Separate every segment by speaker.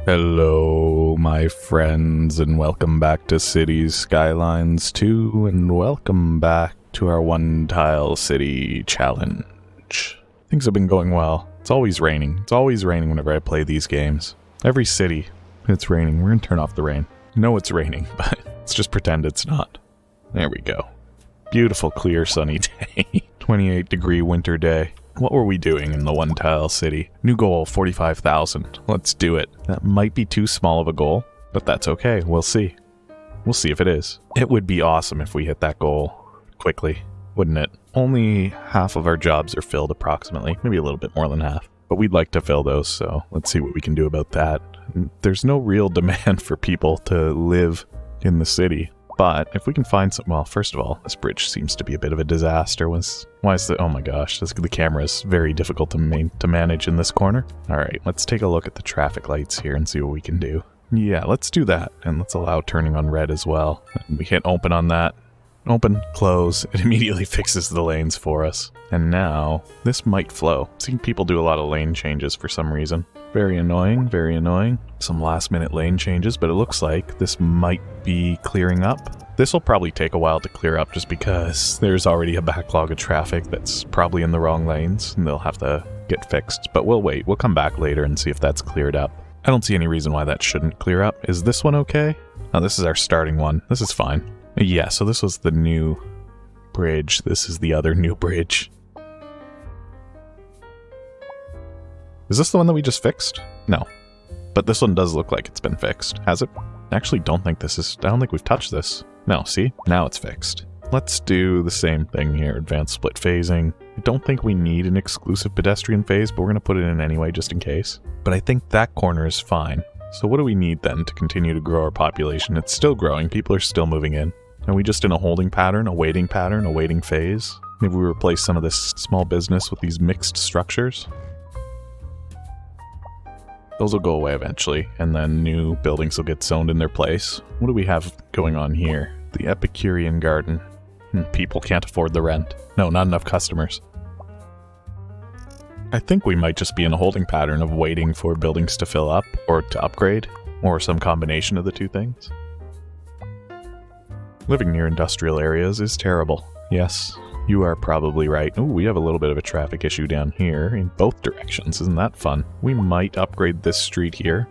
Speaker 1: Hello, my friends, and welcome back to Cities Skylines 2, and welcome back to our one-tile city challenge. Things have been going well. It's always raining. It's always raining whenever I play these games. Every city, it's raining. We're gonna turn off the rain. I know it's raining, but let's just pretend it's not. There we go. Beautiful, clear, sunny day. 28-degree winter day. What were we doing in the one-tile city? New goal, 45,000. Let's do it. That might be too small of a goal, but that's okay. We'll see. We'll see if it is. It would be awesome if we hit that goal quickly, wouldn't it? Only half of our jobs are filled approximately. Maybe a little bit more than half. But we'd like to fill those, so let's see what we can do about that. There's no real demand for people to live in the city. But if we can find some, well, first of all, this bridge seems to be a bit of a disaster. Why is the, oh my gosh, the camera is very difficult to manage in this corner. All right, let's take a look at the traffic lights here and see what we can do. Yeah, let's do that. And let's allow turning on red as well. And we hit open on that. Open, close. It immediately fixes the lanes for us. And now this might flow. I've seen people do a lot of lane changes for some reason. Very annoying, very annoying. Some last minute lane changes, but it looks like this might be clearing up. This will probably take a while to clear up just because there's already a backlog of traffic that's probably in the wrong lanes and they'll have to get fixed. But we'll wait. We'll come back later and see if that's cleared up. I don't see any reason why that shouldn't clear up. Is this one okay? Oh, this is our starting one. This is fine. Yeah, so this was the new bridge. This is the other new bridge. Is this the one that we just fixed? No. But this one does look like it's been fixed. Has it? I actually don't think I don't think we've touched this. No, see? Now it's fixed. Let's do the same thing here. Advanced split phasing. I don't think we need an exclusive pedestrian phase, but we're going to put it in anyway just in case. But I think that corner is fine. So what do we need then to continue to grow our population? It's still growing. People are still moving in. Are we just in a holding pattern, a waiting phase? Maybe we replace some of this small business with these mixed structures? Those will go away eventually, and then new buildings will get zoned in their place. What do we have going on here? The Epicurean Garden. People can't afford the rent. No, not enough customers. I think we might just be in a holding pattern of waiting for buildings to fill up, or to upgrade, or some combination of the two things. Living near industrial areas is terrible. Yes, you are probably right. Ooh, we have a little bit of a traffic issue down here in both directions. Isn't that fun? We might upgrade this street here.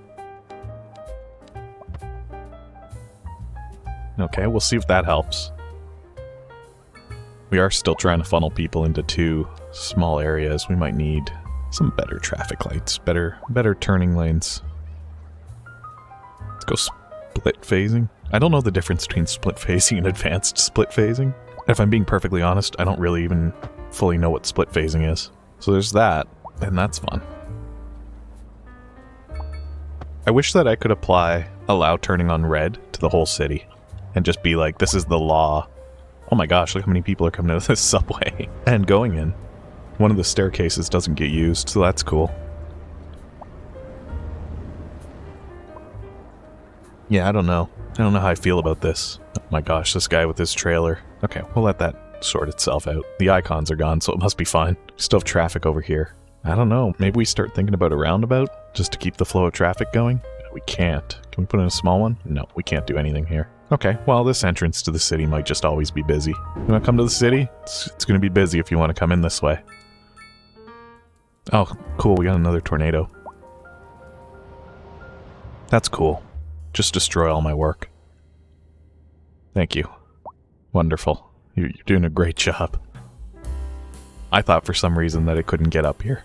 Speaker 1: Okay, we'll see if that helps. We are still trying to funnel people into two small areas. We might need some better traffic lights, better turning lanes. Let's go split phasing. I don't know the difference between split phasing and advanced split phasing. If I'm being perfectly honest, I don't really even fully know what split phasing is. So there's that, and that's fun. I wish that I could allow turning on red to the whole city, and just be like, this is the law. Oh my gosh, look how many people are coming to this subway and going in. One of the staircases doesn't get used, so that's cool. Yeah, I don't know. I don't know how I feel about this. Oh my gosh, this guy with his trailer. Okay, we'll let that sort itself out. The icons are gone, so it must be fine. Still have traffic over here. I don't know. Maybe we start thinking about a roundabout just to keep the flow of traffic going? We can't. Can we put in a small one? No, we can't do anything here. Okay, well, this entrance to the city might just always be busy. You want to come to the city? It's going to be busy if you want to come in this way. Oh, cool. We got another tornado. That's cool. Just destroy all my work. Thank you. Wonderful. You're doing a great job. I thought for some reason that it couldn't get up here.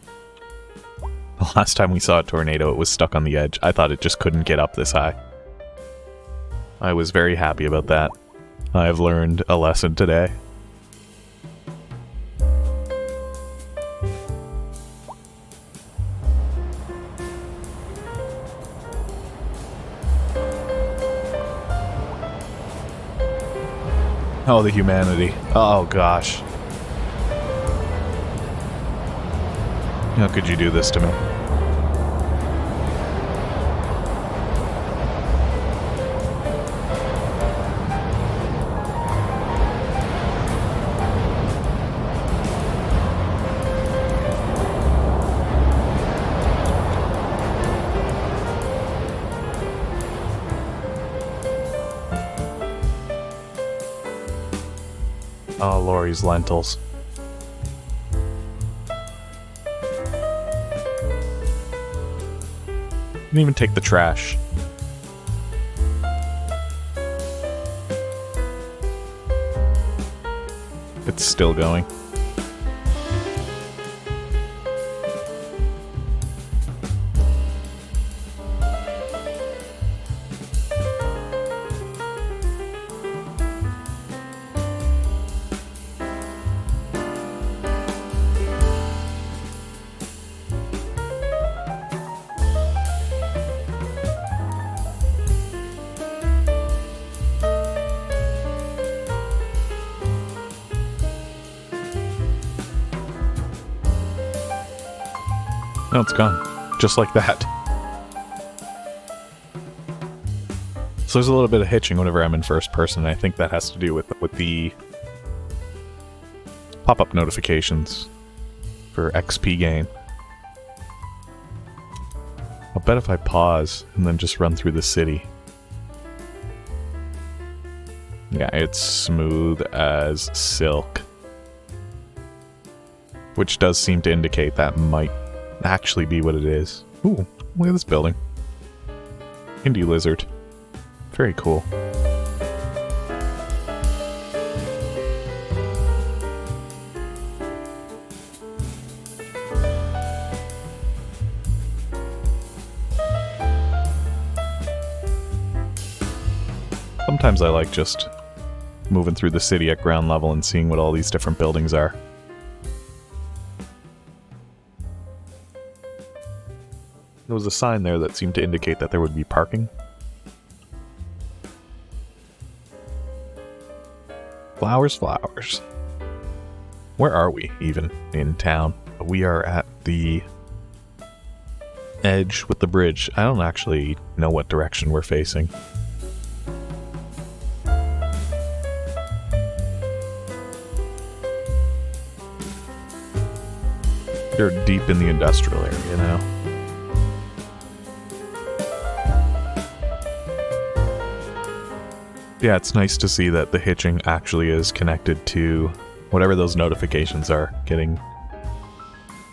Speaker 1: The last time we saw a tornado, it was stuck on the edge. I thought it just couldn't get up this high. I was very happy about that. I've learned a lesson today. Oh, the humanity. Oh, gosh. How could you do this to me? Oh, Lori's lentils. Didn't even take the trash. It's still going. No, it's gone. Just like that. So there's a little bit of hitching whenever I'm in first person, and I think that has to do with the pop-up notifications for XP gain. I'll bet if I pause and then just run through the city. Yeah, it's smooth as silk. Which does seem to indicate that might actually be what it is. Ooh, look at this building. Indie lizard. Very cool. Sometimes I like just moving through the city at ground level and seeing what all these different buildings are. There was a sign there that seemed to indicate that there would be parking. Flowers, flowers. Where are we, even, in town? We are at the edge with the bridge. I don't actually know what direction we're facing. They're deep in the industrial area now. Yeah, it's nice to see that the hitching actually is connected to whatever those notifications are getting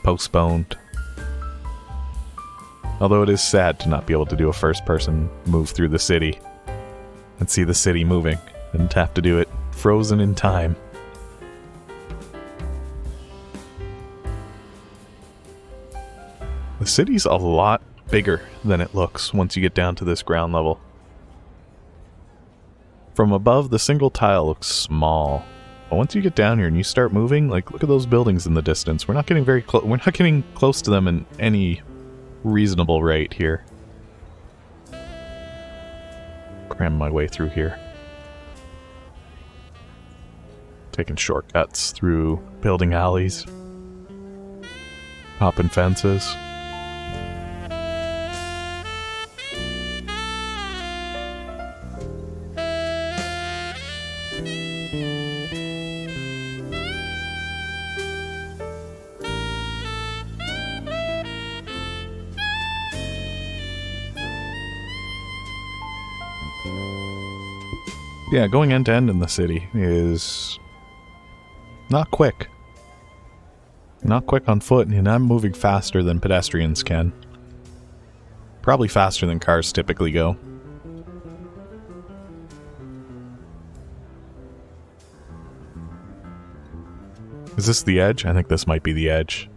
Speaker 1: postponed. Although it is sad to not be able to do a first-person move through the city and see the city moving and have to do it frozen in time. The city's a lot bigger than it looks once you get down to this ground level. From above, the single tile looks small. But once you get down here and you start moving, like, look at those buildings in the distance. We're not getting very close. We're not getting close to them in any reasonable rate here. Cram my way through here. Taking shortcuts through building alleys. Hopping fences. Yeah, going end to end in the city is not quick. Not quick on foot, and I'm moving faster than pedestrians can. Probably faster than cars typically go. Is this the edge? I think this might be the edge.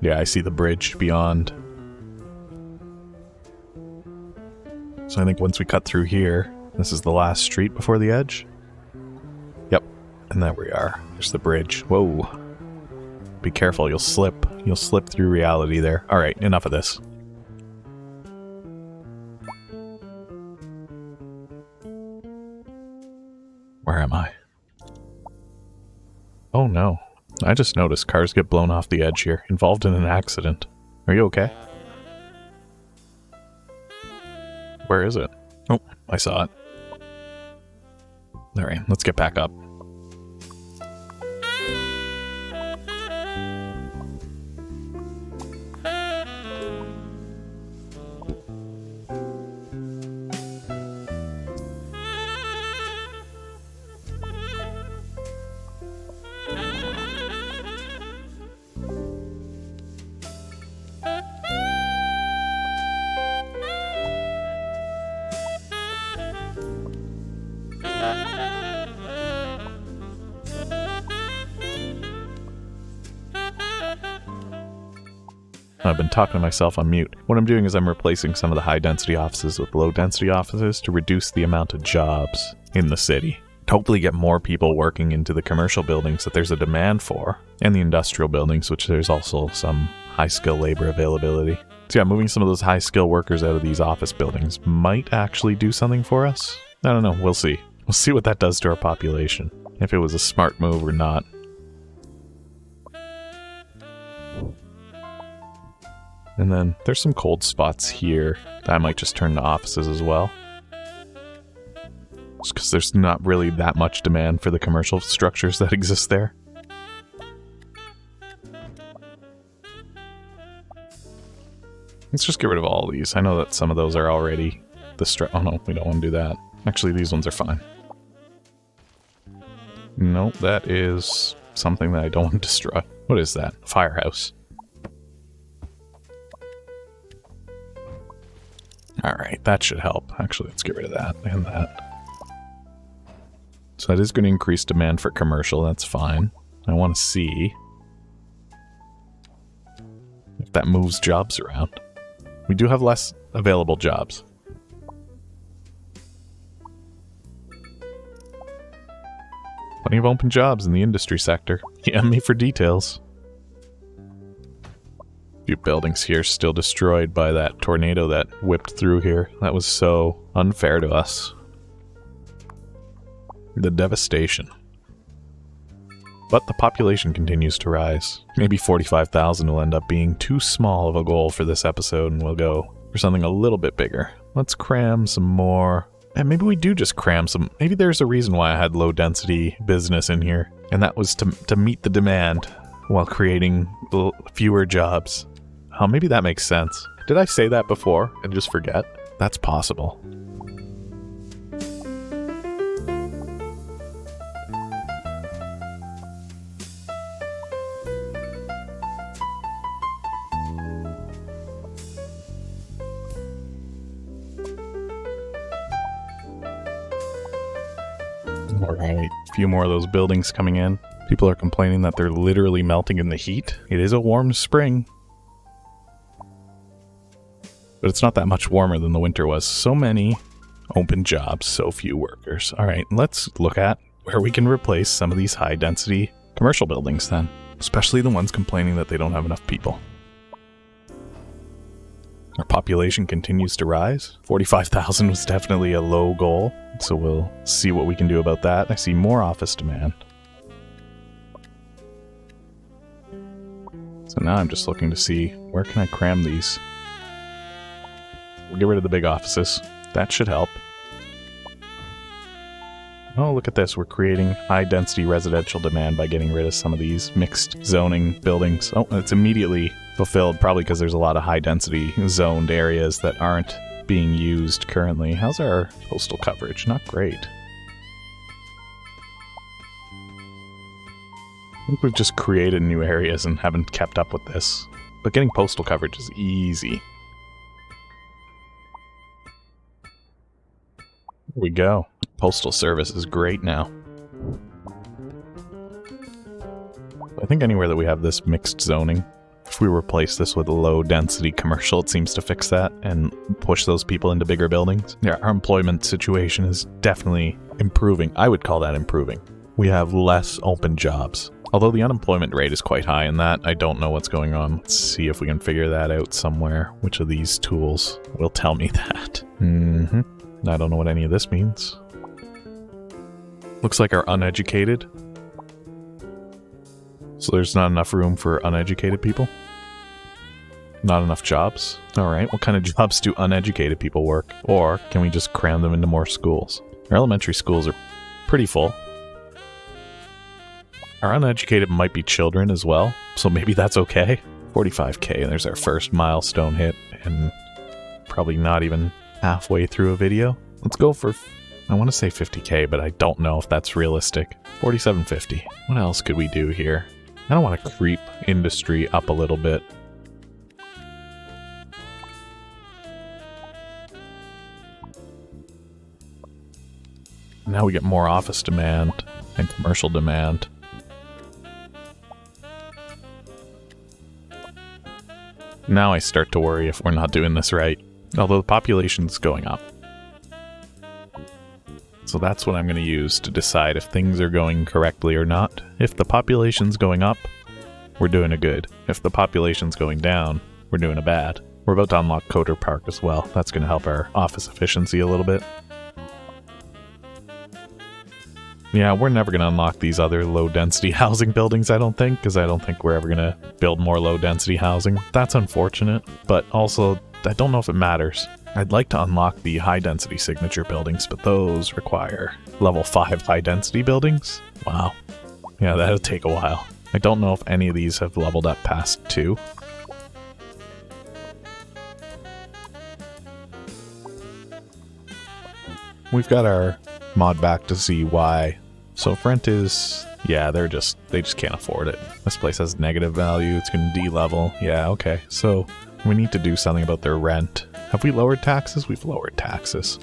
Speaker 1: Yeah, I see the bridge beyond. So I think once we cut through here, this is the last street before the edge? Yep, and there we are. There's the bridge. Whoa. Be careful, you'll slip. You'll slip through reality there. Alright, enough of this. Where am I? Oh no. I just noticed cars get blown off the edge here. Involved in an accident. Are you okay? Where is it? Oh, I saw it. Alright, let's get back up. I've been talking to myself on mute. What I'm doing is I'm replacing some of the high-density offices with low-density offices to reduce the amount of jobs in the city. To hopefully get more people working into the commercial buildings that there's a demand for, and the industrial buildings, which there's also some high-skill labor availability. So yeah, moving some of those high-skill workers out of these office buildings might actually do something for us. I don't know, we'll see. We'll see what that does to our population, if it was a smart move or not. And then there's some cold spots here that I might just turn to offices as well. Just because there's not really that much demand for the commercial structures that exist there. Let's just get rid of all of these. I know that some of those are already oh no, we don't want to do that. Actually, these ones are fine. Nope, that is something that I don't want to destroy. What is that? Firehouse. Alright, that should help. Actually, let's get rid of that and that. So that is going to increase demand for commercial, that's fine. I want to see if that moves jobs around. We do have less available jobs. Plenty of open jobs in the industry sector. Yeah, me for details. A few buildings here still destroyed by that tornado that whipped through here. That was so unfair to us. The devastation. But the population continues to rise. Maybe 45,000 will end up being too small of a goal for this episode, and we'll go for something a little bit bigger. Let's cram some more. And maybe we do just cram some. Maybe there's a reason why I had low density business in here, and that was to meet the demand while creating fewer jobs. Oh, maybe that makes sense. Did I say that before and just forget? That's possible. Alright, a few more of those buildings coming in. People are complaining that they're literally melting in the heat. It is a warm spring. But it's not that much warmer than the winter was. So many open jobs, so few workers. Alright, let's look at where we can replace some of these high-density commercial buildings then. Especially the ones complaining that they don't have enough people. Our population continues to rise. 45,000 was definitely a low goal, so we'll see what we can do about that. I see more office demand. So now I'm just looking to see, where can I cram these? We'll get rid of the big offices. That should help. Oh, look at this. We're creating high-density residential demand by getting rid of some of these mixed zoning buildings. Oh, it's immediately fulfilled, probably because there's a lot of high-density zoned areas that aren't being used currently. How's our postal coverage? Not great. I think we've just created new areas and haven't kept up with this. But getting postal coverage is easy. There we go. Postal service is great now. I think anywhere that we have this mixed zoning, if we replace this with a low-density commercial, it seems to fix that and push those people into bigger buildings. Yeah, our employment situation is definitely improving. I would call that improving. We have less open jobs. Although the unemployment rate is quite high in that, I don't know what's going on. Let's see if we can figure that out somewhere. Which of these tools will tell me that? I don't know what any of this means. Looks like our uneducated. So there's not enough room for uneducated people? Not enough jobs? Alright, what kind of jobs do uneducated people work? Or can we just cram them into more schools? Our elementary schools are pretty full. Our uneducated might be children as well, so maybe that's okay. 45k, there's our first milestone hit, and probably not even halfway through a video. Let's go for, I want to say 50k, but I don't know if that's realistic. 4750. What else could we do here? I don't want to creep industry up a little bit. Now we get more office demand and commercial demand. Now I start to worry if we're not doing this right. Although the population's going up. So that's what I'm going to use to decide if things are going correctly or not. If the population's going up, we're doing a good. If the population's going down, we're doing a bad. We're about to unlock Coder Park as well. That's going to help our office efficiency a little bit. Yeah, we're never going to unlock these other low-density housing buildings, I don't think, because I don't think we're ever going to build more low-density housing. That's unfortunate, but also, I don't know if it matters. I'd like to unlock the high-density signature buildings, but those require level 5 high-density buildings. Wow. Yeah, that'll take a while. I don't know if any of these have leveled up past 2. We've got our mod back to see why. So rent is, yeah, they just can't afford it. This place has negative value, it's going to de-level. Yeah, okay, so we need to do something about their rent. Have we lowered taxes? We've lowered taxes.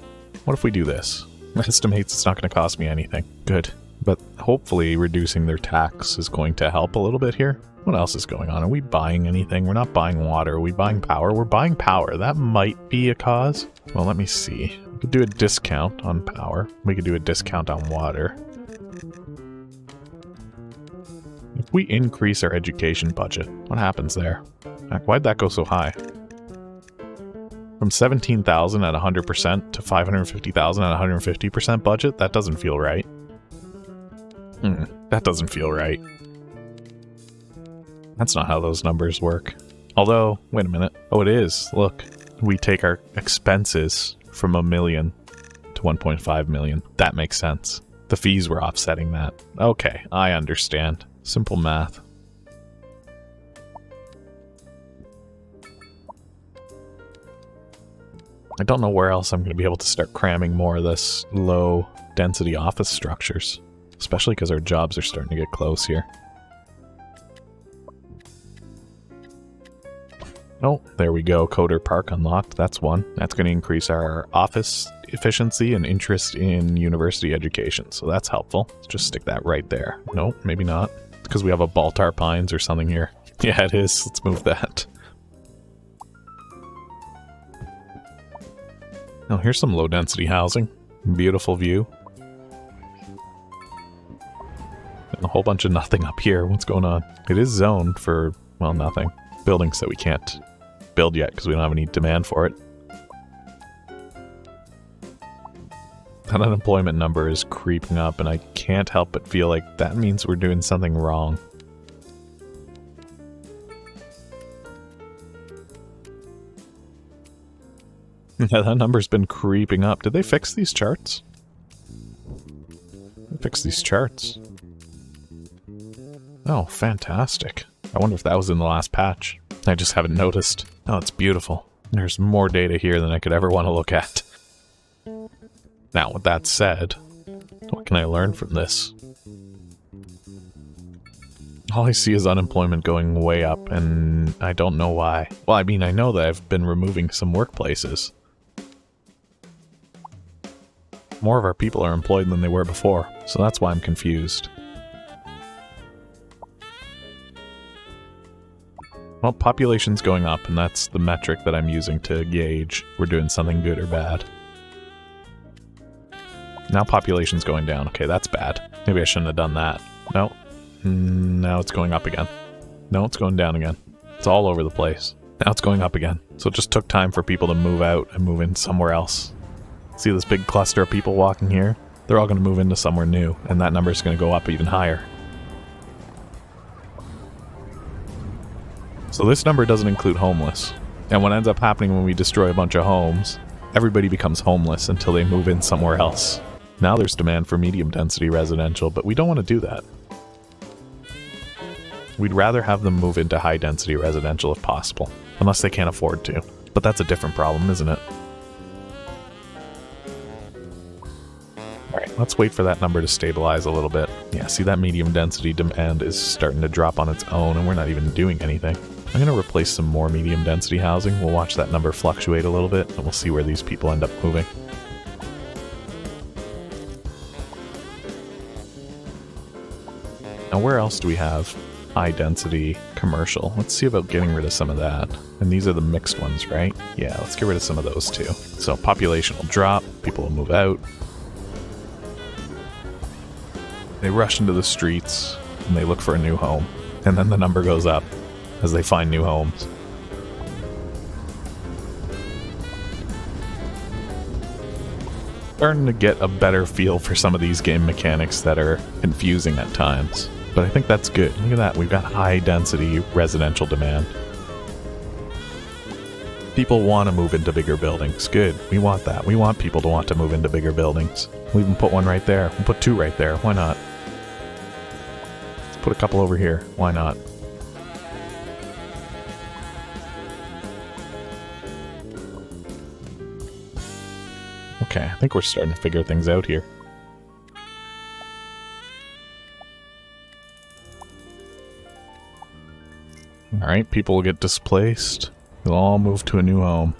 Speaker 1: What if we do this? Estimates it's not going to cost me anything. Good. But hopefully reducing their tax is going to help a little bit here. What else is going on? Are we buying anything? We're not buying water. Are we buying power? We're buying power. That might be a cause. Well, let me see. We could do a discount on power. We could do a discount on water. If we increase our education budget, what happens there? Why'd that go so high? From 17,000 at 100% to 550,000 at 150% budget? That doesn't feel right. That doesn't feel right. That's not how those numbers work. Although, wait a minute. Oh, it is. Look. We take our expenses from 1 million to 1.5 million. That makes sense. The fees were offsetting that. Okay, I understand. Simple math. I don't know where else I'm going to be able to start cramming more of this low-density office structures. Especially because our jobs are starting to get close here. Oh, there we go. Coder Park unlocked. That's one. That's going to increase our office efficiency and interest in university education. So that's helpful. Let's just stick that right there. Nope, maybe not. It's because we have a Baltar Pines or something here. Yeah, it is. Let's move that. Oh, here's some low-density housing. Beautiful view. And a whole bunch of nothing up here. What's going on? It is zoned for, well, nothing. Buildings that we can't build yet because we don't have any demand for it. That unemployment number is creeping up, and I can't help but feel like that means we're doing something wrong. Yeah, that number's been creeping up. Did they fix these charts? They fixed these charts. Oh, fantastic. I wonder if that was in the last patch. I just haven't noticed. Oh, it's beautiful. There's more data here than I could ever want to look at. Now, with that said, what can I learn from this? All I see is unemployment going way up, and I don't know why. Well, I mean, I know that I've been removing some workplaces. More of our people are employed than they were before, so that's why I'm confused. Well, population's going up, and that's the metric that I'm using to gauge we're doing something good or bad. Now population's going down. Okay, that's bad. Maybe I shouldn't have done that. No. Now it's going up again. No, it's going down again. It's all over the place. Now it's going up again. So it just took time for people to move out and move in somewhere else. See this big cluster of people walking here? They're all going to move into somewhere new, and that number is going to go up even higher. So this number doesn't include homeless. And what ends up happening when we destroy a bunch of homes, everybody becomes homeless until they move in somewhere else. Now there's demand for medium density residential, but we don't want to do that. We'd rather have them move into high density residential if possible, unless they can't afford to. But that's a different problem, isn't it? Alright, let's wait for that number to stabilize a little bit. Yeah, see that medium density demand is starting to drop on its own, and we're not even doing anything. I'm going to replace some more medium density housing. We'll watch that number fluctuate a little bit, and we'll see where these people end up moving. Now, where else do we have high density commercial? Let's see about getting rid of some of that. And these are the mixed ones, right? Yeah, let's get rid of some of those too. So population will drop, people will move out. They rush into the streets and they look for a new home. And then the number goes up as they find new homes. Starting to get a better feel for some of these game mechanics that are confusing at times. But I think that's good. Look at that. We've got high density residential demand. People want to move into bigger buildings. Good. We want that. We want people to want to move into bigger buildings. We'll even put one right there. We'll put two right there. Why not? Let's put a couple over here. Why not? Okay, I think we're starting to figure things out here. Alright, people will get displaced. They'll all move to a new home.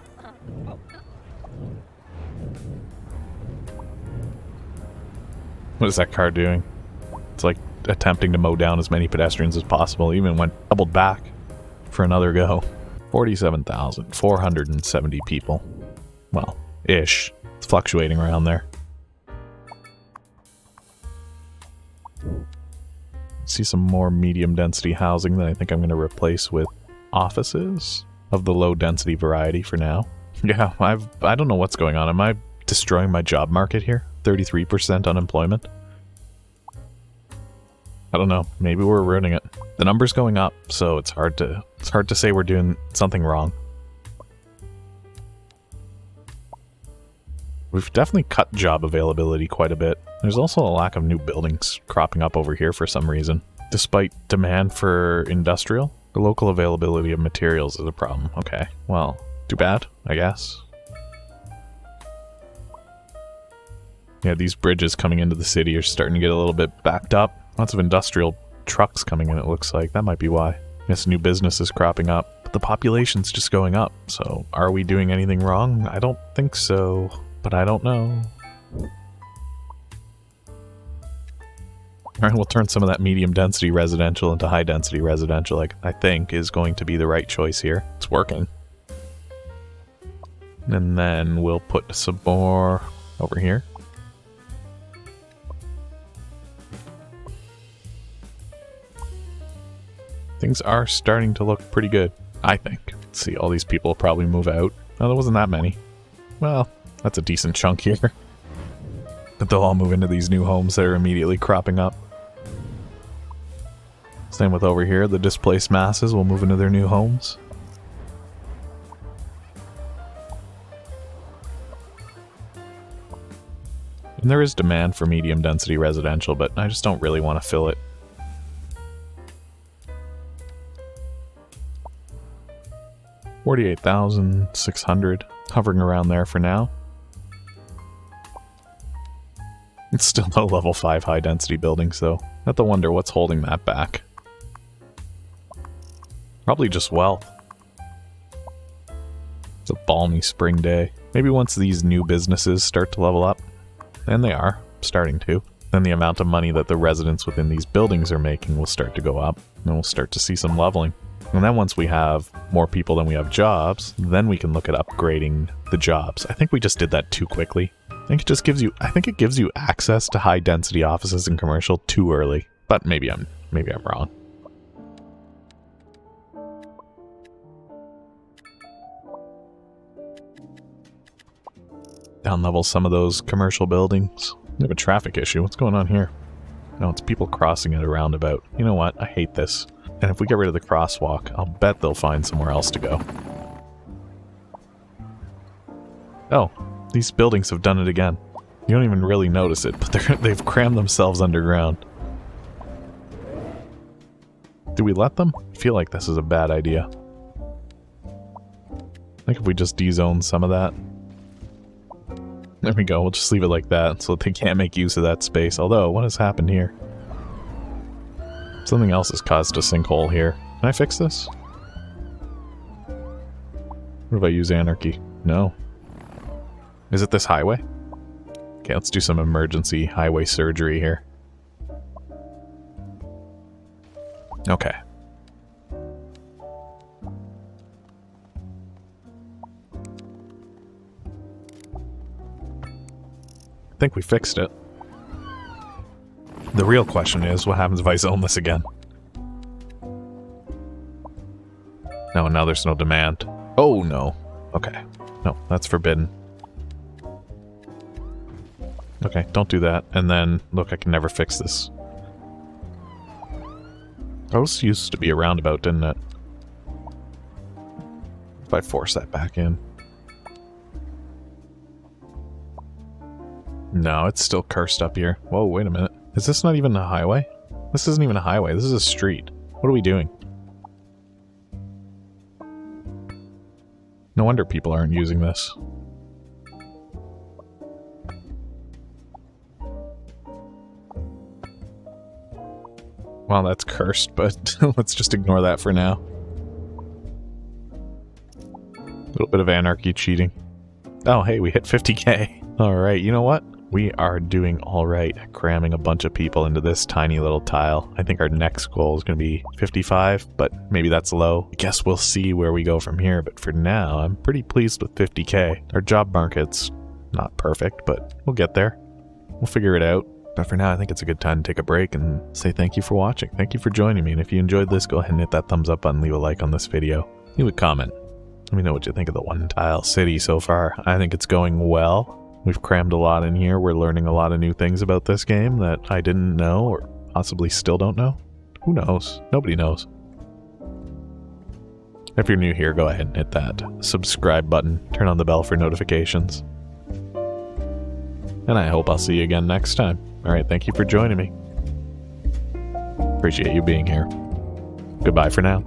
Speaker 1: What is that car doing? It's like attempting to mow down as many pedestrians as possible. Even went doubled back for another go. 47,470 people. Well, ish. It's fluctuating around there. See some more medium density housing that I think I'm going to replace with offices of the low density variety for now. Yeah, I don't know what's going on. Am I destroying my job market here? 33% unemployment? I don't know. Maybe we're ruining it. The number's going up, so it's hard to say we're doing something wrong. We've definitely cut job availability quite a bit. There's also a lack of new buildings cropping up over here for some reason. Despite demand for industrial, the local availability of materials is a problem. Okay, well, too bad, I guess. Yeah, these bridges coming into the city are starting to get a little bit backed up. Lots of industrial trucks coming in, it looks like. That might be why. Yes, new businesses cropping up, but the population's just going up. So, are we doing anything wrong? I don't think so. But I don't know. Alright, we'll turn some of that medium density residential into high density residential, I think is going to be the right choice here. It's working. And then we'll put some more over here. Things are starting to look pretty good, I think. Let's see, all these people will probably move out. Oh, there wasn't that many. Well, that's a decent chunk here. But they'll all move into these new homes that are immediately cropping up. Same with over here, the displaced masses will move into their new homes. And there is demand for medium density residential, but I just don't really want to fill it. $48,600, hovering around there for now. It's still no level 5 high density buildings though. I have to wonder what's holding that back. Probably just wealth. It's a balmy spring day. Maybe once these new businesses start to level up, and they are starting to, then the amount of money that the residents within these buildings are making will start to go up, and we'll start to see some leveling. And then once we have more people than we have jobs, then we can look at upgrading the jobs. I think we just did that too quickly. I think it gives you access to high density offices and commercial too early. But maybe I'm wrong. Down level some of those commercial buildings. We have a traffic issue. What's going on here? No, it's people crossing at a roundabout. You know what? I hate this. And if we get rid of the crosswalk, I'll bet they'll find somewhere else to go. Oh, these buildings have done it again. You don't even really notice it, but they've crammed themselves underground. Do we let them? I feel like this is a bad idea. I think if we just de-zone some of that. There we go, we'll just leave it like that so they can't make use of that space. Although, what has happened here? Something else has caused a sinkhole here. Can I fix this? What if I use anarchy? No. Is it this highway? Okay, let's do some emergency highway surgery here. Okay. I think we fixed it. The real question is, what happens if I zone this again? No, now there's no demand. Oh, no. Okay. No, that's forbidden. Okay, don't do that. And then, look, I can never fix this. Those used to be a roundabout, didn't it? If I force that back in. No, it's still cursed up here. Whoa, wait a minute. Is this not even a highway? This isn't even a highway. This is a street. What are we doing? No wonder people aren't using this. Well, that's cursed, but let's just ignore that for now. A little bit of anarchy cheating. Oh, hey, we hit 50k. Alright, you know what? We are doing alright at cramming a bunch of people into this tiny little tile. I think our next goal is going to be 55, but maybe that's low. I guess we'll see where we go from here, but for now, I'm pretty pleased with 50k. Our job market's not perfect, but we'll get there. We'll figure it out. But for now, I think it's a good time to take a break and say thank you for watching. Thank you for joining me, and if you enjoyed this, go ahead and hit that thumbs up button, leave a like on this video. Leave a comment. Let me know what you think of the one-tile city so far. I think it's going well. We've crammed a lot in here. We're learning a lot of new things about this game that I didn't know or possibly still don't know. Who knows? Nobody knows. If you're new here, go ahead and hit that subscribe button. Turn on the bell for notifications. And I hope I'll see you again next time. Alright, thank you for joining me. Appreciate you being here. Goodbye for now.